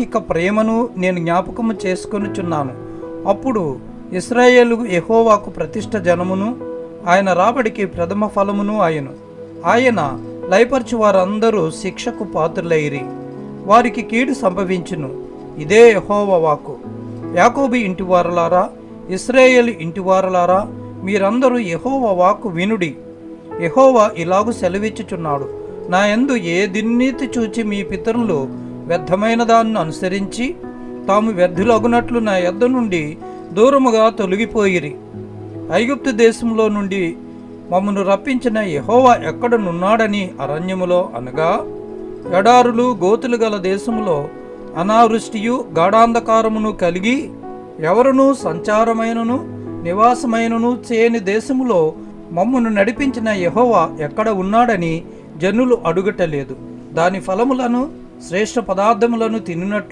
ఇక ప్రేమను నేను జ్ఞాపకము చేసుకొనుచున్నాను. అప్పుడు ఇశ్రాయేలు యెహోవాకు ప్రతిష్ఠ జనమును, ఆయన రాబడికి ప్రథమ ఫలమును అయ్యను. ఆయన లయపరచు వారందరూ శిక్షకు పాత్రులైరి, వారికి కీడు సంభవించును. ఇదే యెహోవా వాక్కు. యాకోబు ఇంటివారలారా, ఇశ్రాయేలు ఇంటివారలారా, మీరందరూ యెహోవా వాక్కు వినుడి. యెహోవా ఇలాగు సెలవిచ్చుచున్నాడు, నా యందు ఏ దుర్నీతి చూచి మీ పితరులు వ్యర్థమైన దాన్ని అనుసరించి తాము వ్యర్థులగునట్లు నా యొద్ద నుండి దూరముగా తొలగిపోయిరి. ఐగుప్తు దేశంలో నుండి మమ్మను రప్పించిన యెహోవా ఎక్కడనున్నాడని అరణ్యములో అనగా ఎడారులు గోతులు గల దేశములో అనావృష్టియు గాఢాంధకారమును కలిగి ఎవరునూ సంచారమైనను నివాసమైనను చేయని దేశములో మమ్మను నడిపించిన యెహోవా ఎక్కడ ఉన్నాడని జనులు అడుగటలేదు. దాని ఫలములను శ్రేష్ఠ పదార్థములను తినినట్లు